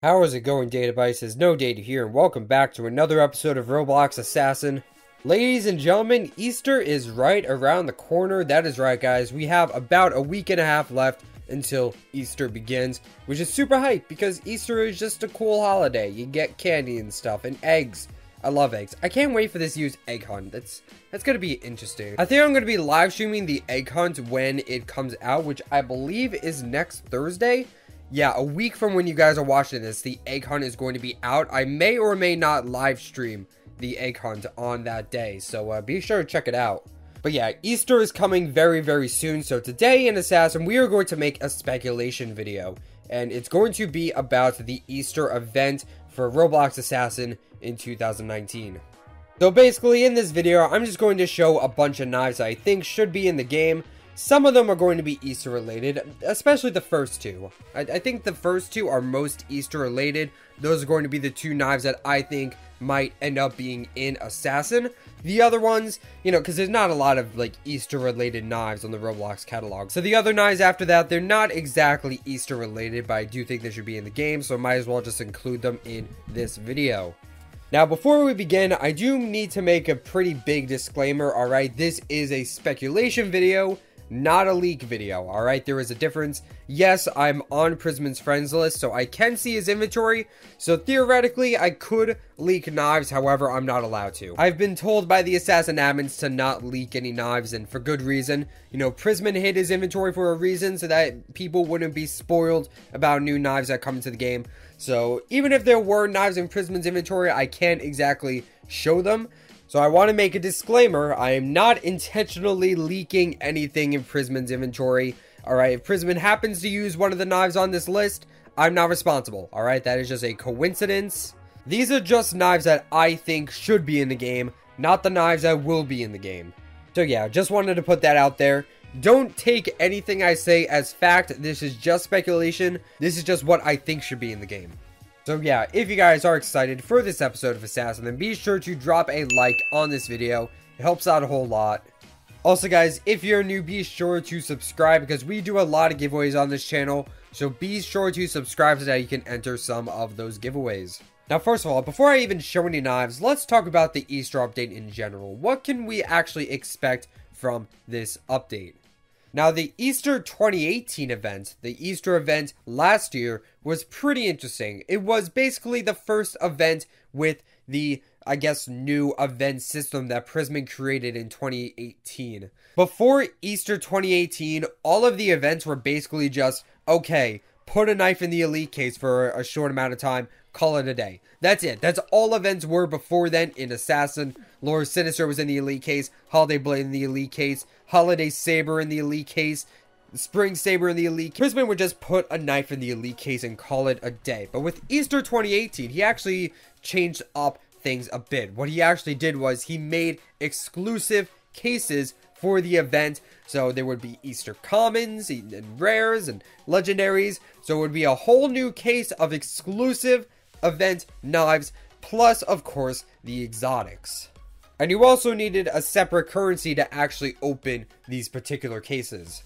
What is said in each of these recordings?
How is it going, Databases? No Data here, and welcome back to another episode of Roblox Assassin. Ladies and gentlemen, Easter is right around the corner. That is right, guys. We have about a week and a half left until Easter begins, which is super hype because Easter is just a cool holiday. You get candy and stuff, and eggs. I love eggs. I can't wait for this year's egg hunt. That's gonna be interesting. I think I'm gonna be live streaming the egg hunt when it comes out, which I believe is next Thursday. Yeah, a week from when you guys are watching this, the egg hunt is going to be out. I may or may not live stream the egg hunt on that day, so be sure to check it out. But yeah, Easter is coming very, very soon. So today in Assassin, we are going to make a speculation video, and it's going to be about the Easter event for Roblox Assassin in 2019. So basically in this video, I'm just going to show a bunch of knives I think should be in the game. Some of them are going to be Easter related, especially the first two. I think the first two are most Easter related. Those are going to be the two knives that I think might end up being in Assassin. The other ones, you know, because there's not a lot of like Easter related knives on the Roblox catalog. So the other knives after that, they're not exactly Easter related, but I do think they should be in the game. So I might as well just include them in this video. Now, before we begin, I do need to make a pretty big disclaimer, alright? This is a speculation video, not a leak video, alright? There is a difference. Yes, I'm on Prisman's friends list, so I can see his inventory. So theoretically, I could leak knives, however, I'm not allowed to. I've been told by the Assassin admins to not leak any knives, and for good reason. You know, Prisman hid his inventory for a reason, so that people wouldn't be spoiled about new knives that come into the game. So even if there were knives in Prisman's inventory, I can't exactly show them. So I want to make a disclaimer. I am not intentionally leaking anything in Prisman's inventory. Alright, if Prisman happens to use one of the knives on this list, I'm not responsible. Alright, that is just a coincidence. These are just knives that I think should be in the game, not the knives that will be in the game. So yeah, just wanted to put that out there. Don't take anything I say as fact. This is just speculation. This is just what I think should be in the game. So yeah, if you guys are excited for this episode of Assassin, then be sure to drop a like on this video. It helps out a whole lot. Also guys, if you're new, be sure to subscribe because we do a lot of giveaways on this channel. So be sure to subscribe so that you can enter some of those giveaways. Now first of all, before I even show any knives, let's talk about the Easter update in general. What can we actually expect from this update? Now, the Easter 2018 event, the Easter event last year, was pretty interesting. It was basically the first event with the, I guess, new event system that Prisman created in 2018. Before Easter 2018, all of the events were basically just, okay, put a knife in the elite case for a short amount of time, call it a day. That's it. That's all events were before then in Assassin. Lord Sinister was in the elite case, Holiday Blade in the elite case, Holiday Saber in the elite case, Spring Saber in the elite case. Prisman would just put a knife in the elite case and call it a day. But with Easter 2018, he actually changed up things a bit. What he actually did was he made exclusive cases for the event. So there would be Easter commons and rares and legendaries. So it would be a whole new case of exclusive event knives, plus of course the exotics. And you also needed a separate currency to actually open these particular cases.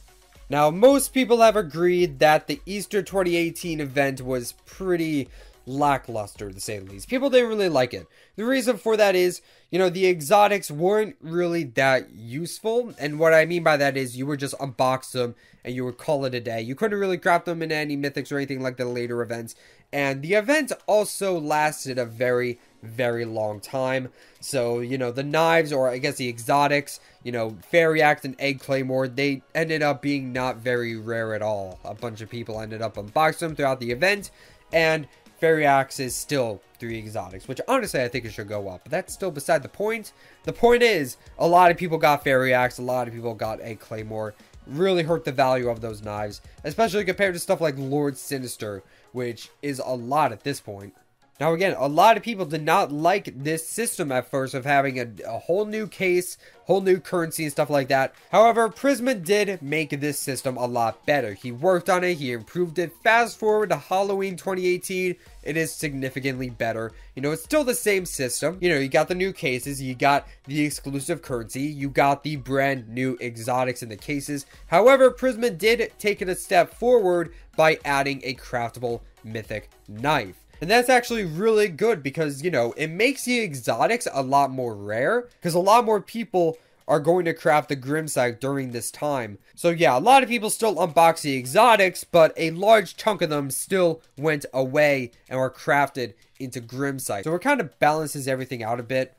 Now, most people have agreed that the Easter 2018 event was pretty lackluster, to say the least. People didn't really like it. The reason for that is, you know, the exotics weren't really that useful. And what I mean by that is you would just unbox them and you would call it a day. You couldn't really craft them in any mythics or anything like the later events. And the event also lasted a very, very long time. So, you know, the knives, or I guess the exotics, you know, Fairy Axe and Egg Claymore, they ended up being not very rare at all. A bunch of people ended up unboxing them throughout the event. And Fairy Axe is still 3 exotics, which honestly I think it should go up, but that's still beside the point. The point is, a lot of people got Fairy Axe, a lot of people got Egg Claymore. Really hurt the value of those knives, especially compared to stuff like Lord Sinister, which is a lot at this point. Now again, a lot of people did not like this system at first of having a whole new case, whole new currency and stuff like that. However, Prisman did make this system a lot better. He worked on it, he improved it. Fast forward to Halloween 2018, it is significantly better. You know, it's still the same system. You know, you got the new cases, you got the exclusive currency, you got the brand new exotics in the cases. However, Prisman did take it a step forward by adding a craftable mythic knife. And that's actually really good because, you know, it makes the exotics a lot more rare because a lot more people are going to craft the Grimsight during this time. So yeah, a lot of people still unbox the exotics, but a large chunk of them still went away and were crafted into Grimsight. So it kind of balances everything out a bit.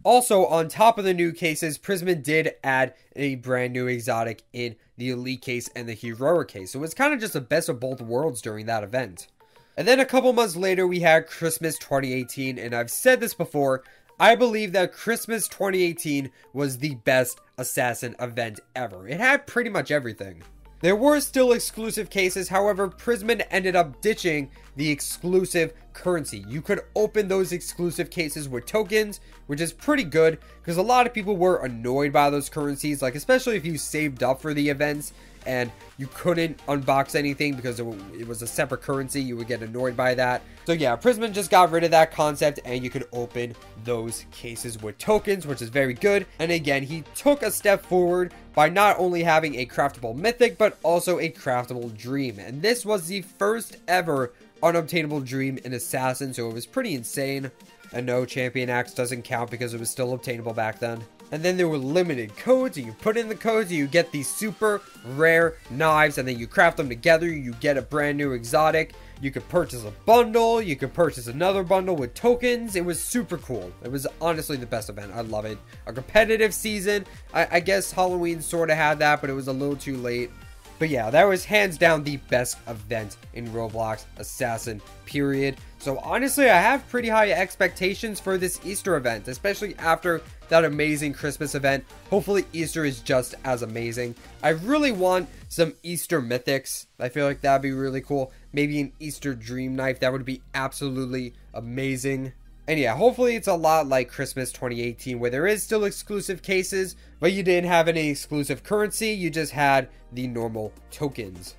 Also, on top of the new cases, Prisman did add a brand new exotic in the Elite case and the Heroic case. So it's kind of just the best of both worlds during that event. And then a couple months later, we had Christmas 2018, and I've said this before, I believe that Christmas 2018 was the best Assassin event ever. It had pretty much everything. There were still exclusive cases, however, Prisman ended up ditching the exclusive currency. You could open those exclusive cases with tokens, which is pretty good, because a lot of people were annoyed by those currencies, like especially if you saved up for the events, and you couldn't unbox anything because it was a separate currency. You would get annoyed by that. So yeah, Prisman just got rid of that concept and you could open those cases with tokens, which is very good. And again, he took a step forward by not only having a craftable mythic, but also a craftable dream. And this was the first ever unobtainable dream in Assassin, so it was pretty insane. And no, Champion Axe doesn't count because it was still obtainable back then. And then there were limited codes, and you put in the codes, and you get these super rare knives, and then you craft them together, you get a brand new exotic. You could purchase a bundle, you could purchase another bundle with tokens. It was super cool. It was honestly the best event. I love it. A competitive season. I guess Halloween sort of had that, but it was a little too late. But yeah, that was hands down the best event in Roblox Assassin, period. So honestly, I have pretty high expectations for this Easter event, especially after that amazing Christmas event. Hopefully Easter is just as amazing. I really want some Easter mythics. I feel like that'd be really cool. Maybe an Easter dream knife. That would be absolutely amazing. And yeah, hopefully it's a lot like Christmas 2018 where there is still exclusive cases, but you didn't have any exclusive currency, you just had the normal tokens.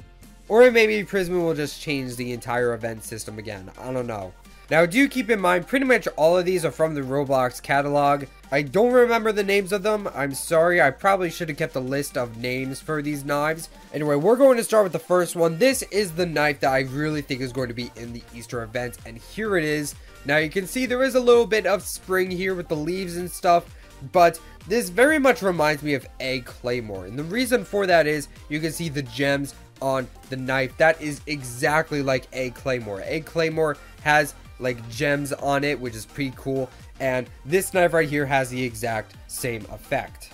Or maybe Prisman will just change the entire event system again, I don't know. Now do keep in mind, pretty much all of these are from the Roblox catalog. I don't remember the names of them, I'm sorry, I probably should have kept a list of names for these knives. Anyway, we're going to start with the first one. This is the knife that I really think is going to be in the Easter event, and here it is. Now you can see there is a little bit of spring here with the leaves and stuff, but this very much reminds me of Egg Claymore. And the reason for that is you can see the gems on the knife. That is exactly like Egg Claymore. Egg Claymore has like gems on it, which is pretty cool. And this knife right here has the exact same effect.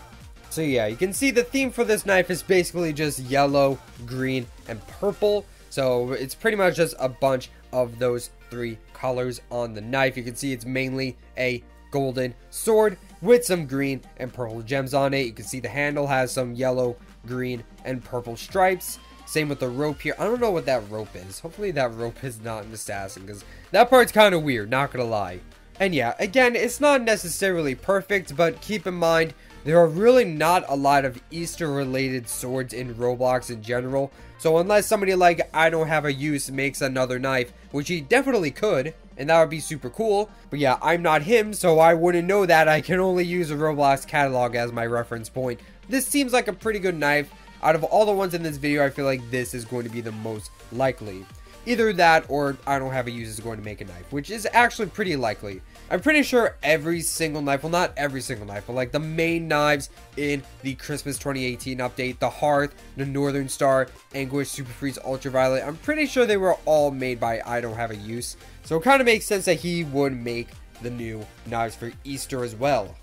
So yeah, you can see the theme for this knife is basically just yellow, green, and purple. So it's pretty much just a bunch of those three colors on the knife. You can see it's mainly a golden sword with some green and purple gems on it. You can see the handle has some yellow, green, and purple stripes. Same with the rope here. I don't know what that rope is. Hopefully that rope is not an assassin, because that part's kind of weird, not gonna lie. And yeah, again, it's not necessarily perfect, but keep in mind, there are really not a lot of Easter related swords in Roblox in general. So unless somebody like I Don't Have a Use makes another knife, which he definitely could, and that would be super cool. But yeah, I'm not him, so I wouldn't know that. I can only use a Roblox catalog as my reference point. This seems like a pretty good knife. Out of all the ones in this video, I feel like this is going to be the most likely. Either that or I Don't Have a Use is going to make a knife, which is actually pretty likely. I'm pretty sure every single knife, well not every single knife, but like the main knives in the Christmas 2018 update, the Hearth, the Northern Star, Anguish, Super Freeze, Ultraviolet, I'm pretty sure they were all made by I Don't Have a Use. So it kind of makes sense that he would make the new knives for Easter as well.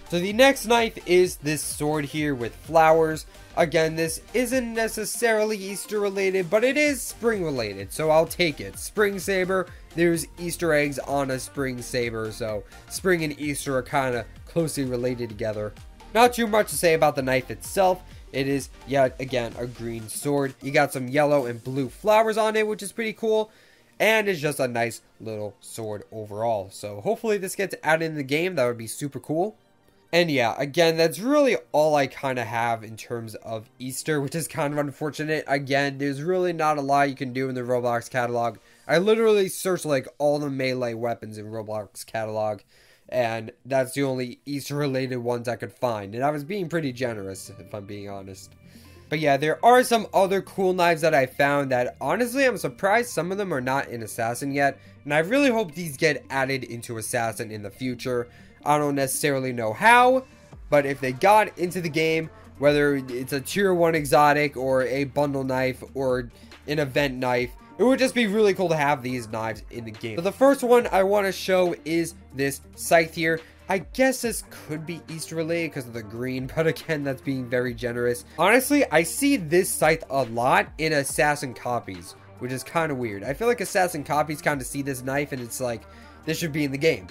So the next knife is this sword here with flowers. Again, this isn't necessarily Easter related, but it is spring related, so I'll take it. Spring saber, there's Easter eggs on a spring saber, so spring and Easter are kind of closely related together. Not too much to say about the knife itself. It is, yet again, a green sword. You got some yellow and blue flowers on it, which is pretty cool. And it's just a nice little sword overall. So hopefully this gets added in the game. That would be super cool. And yeah, again, that's really all I kind of have in terms of Easter, which is kind of unfortunate. Again, there's really not a lot you can do in the Roblox catalog. I literally searched like all the melee weapons in Roblox catalog, and that's the only Easter related ones I could find. And I was being pretty generous, if I'm being honest. But yeah, there are some other cool knives that I found that honestly I'm surprised some of them are not in Assassin yet. And I really hope these get added into Assassin in the future. I don't necessarily know how, but if they got into the game, whether it's a tier 1 exotic or a bundle knife or an event knife, it would just be really cool to have these knives in the game. So the first one I want to show is this scythe here. I guess this could be Easter related because of the green, but again, that's being very generous. Honestly, I see this scythe a lot in Assassin copies, which is kind of weird. I feel like Assassin copies kind of see this knife and it's like, this should be in the game.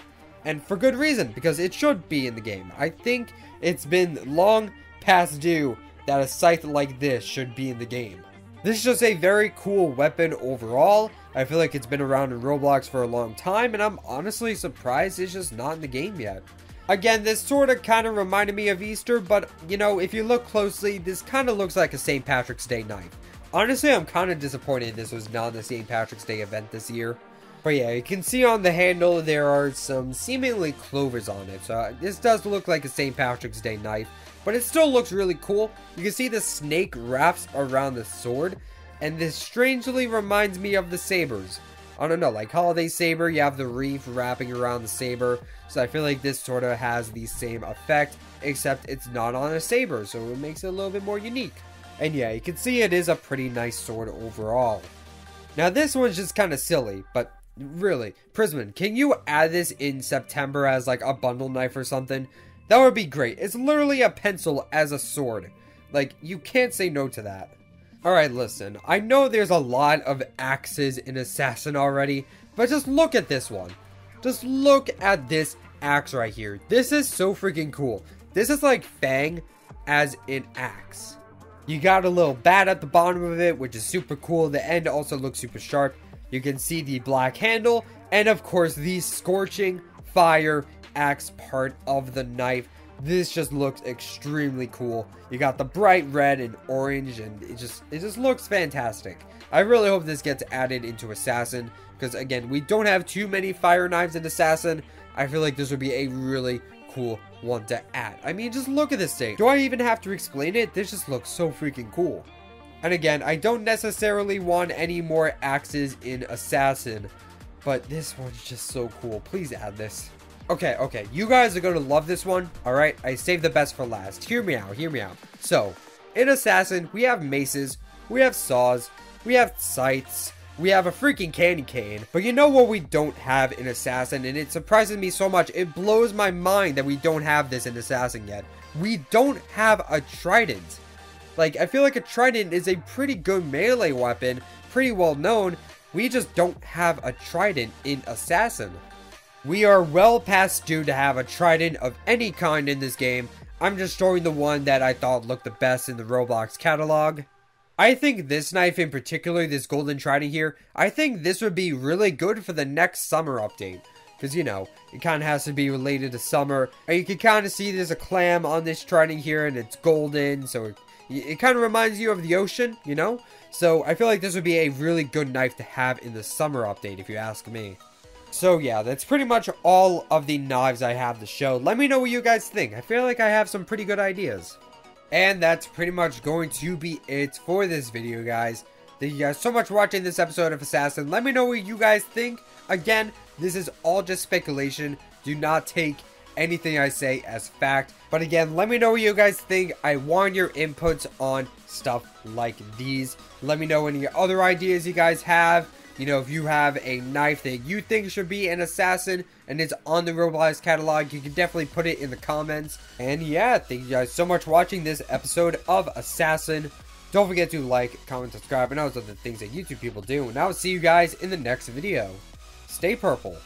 And for good reason, because it should be in the game. I think it's been long past due that a scythe like this should be in the game. This is just a very cool weapon overall. I feel like it's been around in Roblox for a long time, and I'm honestly surprised it's just not in the game yet. Again, this sort of kind of reminded me of Easter, but, you know, if you look closely, this kind of looks like a St. Patrick's Day knife. Honestly, I'm kind of disappointed this was not the St. Patrick's Day event this year. But yeah, you can see on the handle there are some seemingly clovers on it, so this does look like a St. Patrick's Day knife. But it still looks really cool. You can see the snake wraps around the sword. And this strangely reminds me of the sabers. I don't know, like Holiday Saber, you have the wreath wrapping around the saber. So I feel like this sort of has the same effect, except it's not on a saber, so it makes it a little bit more unique. And yeah, you can see it is a pretty nice sword overall. Now this one's just kind of silly, but really, Prisman, can you add this in September as like a bundle knife or something? That would be great. It's literally a pencil as a sword. Like, you can't say no to that. Alright, listen. I know there's a lot of axes in Assassin already, but just look at this one. Just look at this axe right here. This is so freaking cool. This is like Fang as an axe. You got a little bat at the bottom of it, which is super cool. The end also looks super sharp. You can see the black handle, and of course the scorching fire axe part of the knife. This just looks extremely cool. You got the bright red and orange, and it just looks fantastic. I really hope this gets added into Assassin, because again, we don't have too many fire knives in Assassin. I feel like this would be a really cool one to add. I mean, just look at this thing. Do I even have to explain it? This just looks so freaking cool. And again, I don't necessarily want any more axes in Assassin, but this one's just so cool. Please add this. Okay, you guys are going to love this one, alright? I saved the best for last. Hear me out. So, in Assassin, we have maces, we have saws, we have scythes, we have a freaking candy cane. But you know what we don't have in Assassin, and it surprises me so much. It blows my mind that we don't have this in Assassin yet. We don't have a trident. Like, I feel like a trident is a pretty good melee weapon, pretty well known. We just don't have a trident in Assassin. We are well past due to have a trident of any kind in this game. I'm just showing the one that I thought looked the best in the Roblox catalog. I think this knife in particular, this golden trident here, I think this would be really good for the next summer update. Because, you know, it kind of has to be related to summer. And you can kind of see there's a clam on this trident here and it's golden. So it kind of reminds you of the ocean, you know? So I feel like this would be a really good knife to have in the summer update if you ask me. So yeah, that's pretty much all of the knives I have to show. Let me know what you guys think. I feel like I have some pretty good ideas. And that's pretty much going to be it for this video, guys. Thank you guys so much for watching this episode of Assassin. Let me know what you guys think. Again, this is all just speculation. Do not take anything I say as fact. But again, let me know what you guys think. I want your inputs on stuff like these. Let me know any other ideas you guys have. You know, if you have a knife that you think should be an Assassin and it's on the Roblox catalog, you can definitely put it in the comments. And yeah, thank you guys so much for watching this episode of Assassin. Don't forget to like, comment, subscribe, and all those other things that YouTube people do. And I will see you guys in the next video. Stay purple.